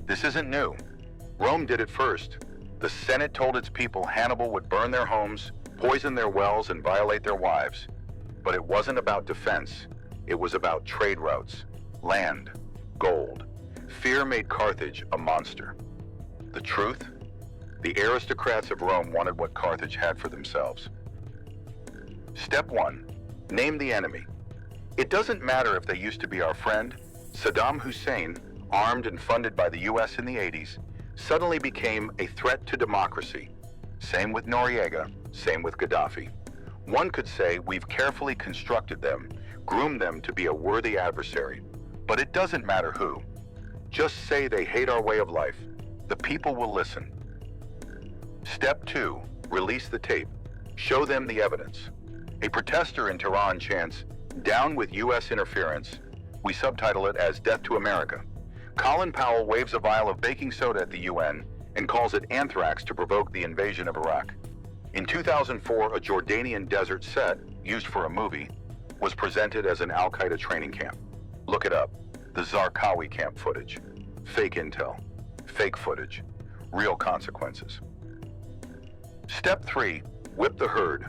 This isn't new. Rome did it first. The Senate told its people Hannibal would burn their homes, poison their wells, and violate their wives. But it wasn't about defense. It was about trade routes, land, gold. Fear made Carthage a monster. The truth? The aristocrats of Rome wanted what Carthage had for themselves. Step 1. Name the enemy. It doesn't matter if they used to be our friend. Saddam Hussein, armed and funded by the US in the 80s, suddenly became a threat to democracy. Same with Noriega, same with Gaddafi. One could say we've carefully constructed them, groomed them to be a worthy adversary. But it doesn't matter who. Just say they hate our way of life. The people will listen. Step 2. Release the tape. Show them the evidence. A protester in Tehran chants, "Down with US interference." We subtitle it as "Death to America." Colin Powell waves a vial of baking soda at the UN and calls it anthrax to provoke the invasion of Iraq. In 2004, a Jordanian desert set, used for a movie, was presented as an Al-Qaeda training camp. Look it up. The Zarqawi camp footage. Fake intel. Fake footage. Real consequences. Step 3. Whip the herd.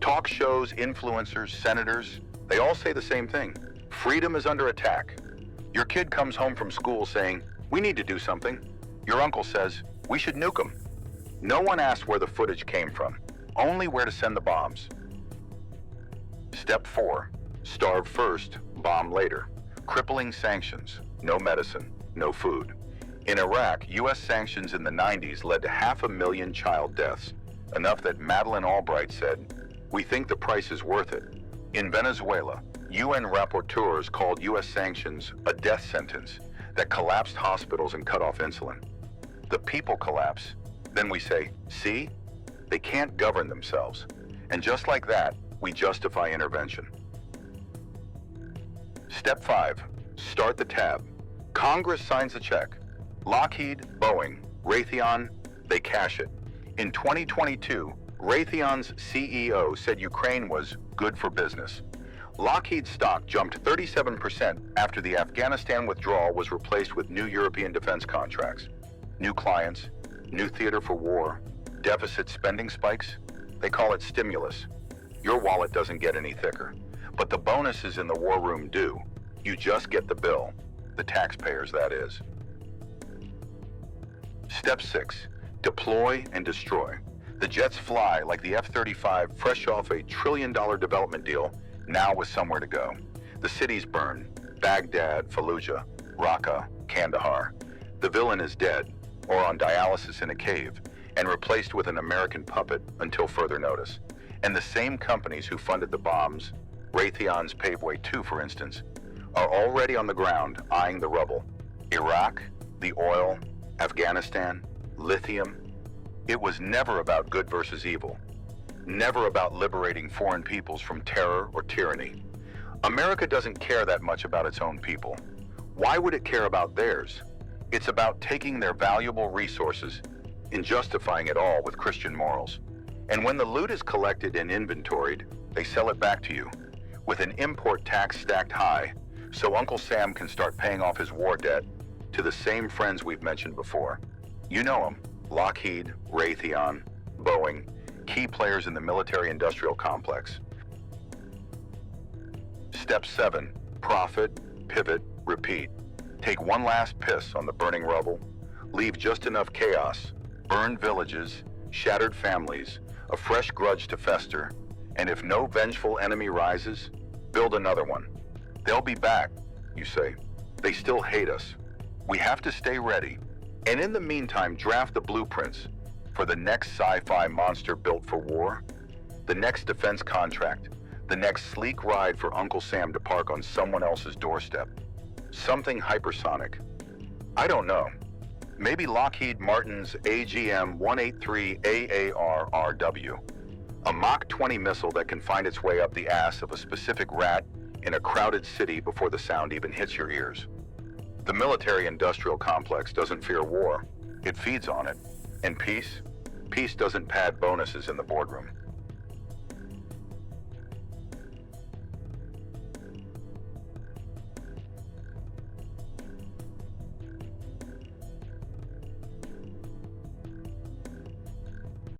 Talk shows, influencers, senators, they all say the same thing. Freedom is under attack. Your kid comes home from school saying, "We need to do something." Your uncle says, "We should nuke them." No one asked where the footage came from, only where to send the bombs. Step 4. Starve first, bomb later. Crippling sanctions. No medicine, no food. In Iraq, US sanctions in the 90s led to 500,000 child deaths, enough that Madeleine Albright said, "We think the price is worth it." In Venezuela, UN rapporteurs called US sanctions a death sentence that collapsed hospitals and cut off insulin. The people collapse. Then we say, "See? They can't govern themselves." And just like that, we justify intervention. Step 5. Start the tab. Congress signs the check. Lockheed, Boeing, Raytheon, they cash it. In 2022, Raytheon's CEO said Ukraine was good for business. Lockheed stock jumped 37% after the Afghanistan withdrawal was replaced with new European defense contracts. New clients, new theater for war, deficit spending spikes. They call it stimulus. Your wallet doesn't get any thicker, but the bonuses in the war room do. You just get the bill. The taxpayers, that is. Step 6. Deploy and destroy. The jets fly like the F-35 fresh off a $1 trillion development deal, now with somewhere to go. The cities burn. Baghdad, Fallujah, Raqqa, Kandahar. The villain is dead, or on dialysis in a cave, and replaced with an American puppet until further notice. And the same companies who funded the bombs, Raytheon's Paveway 2 for instance, are already on the ground eyeing the rubble. Iraq, the oil, Afghanistan, lithium. It was never about good versus evil. Never about liberating foreign peoples from terror or tyranny. America doesn't care that much about its own people. Why would it care about theirs? It's about taking their valuable resources and justifying it all with Christian morals. And when the loot is collected and inventoried, they sell it back to you with an import tax stacked high, so Uncle Sam can start paying off his war debt to the same friends we've mentioned before. You know them: Lockheed, Raytheon, Boeing, key players in the military-industrial complex. Step 7. Profit, pivot, repeat. Take one last piss on the burning rubble. Leave just enough chaos, burned villages, shattered families, a fresh grudge to fester, and if no vengeful enemy rises, build another one. They'll be back, you say. They still hate us. We have to stay ready. And in the meantime, draft the blueprints for the next sci-fi monster built for war, the next defense contract, the next sleek ride for Uncle Sam to park on someone else's doorstep. Something hypersonic. I don't know. Maybe Lockheed Martin's AGM-183 AAR-RW, a Mach 20 missile that can find its way up the ass of a specific rat in a crowded city before the sound even hits your ears. The military-industrial complex doesn't fear war. It feeds on it. And peace? Peace doesn't pad bonuses in the boardroom.